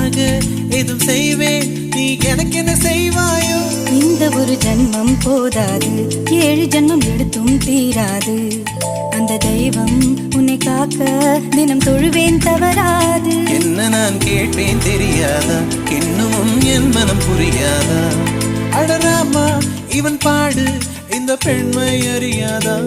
உனக்காக எதுவும் செய்வேன், நீ எனக்கு என்ன செய்வாயோ? இந்த ஒரு ஜன்மம் போதாது, 7 ஜன்மம் எடுத்தும் தீராது. அந்த தெய்வம் உன்னை காக்க தினம் தொழுவேன் தவறாது. என்ன நான் கேட்பேன் தெரியாதா, இன்னமும் என் மனம் புரியாதா? அடராமா இவன் பாடு இந்த பெண்மை அறியாதா?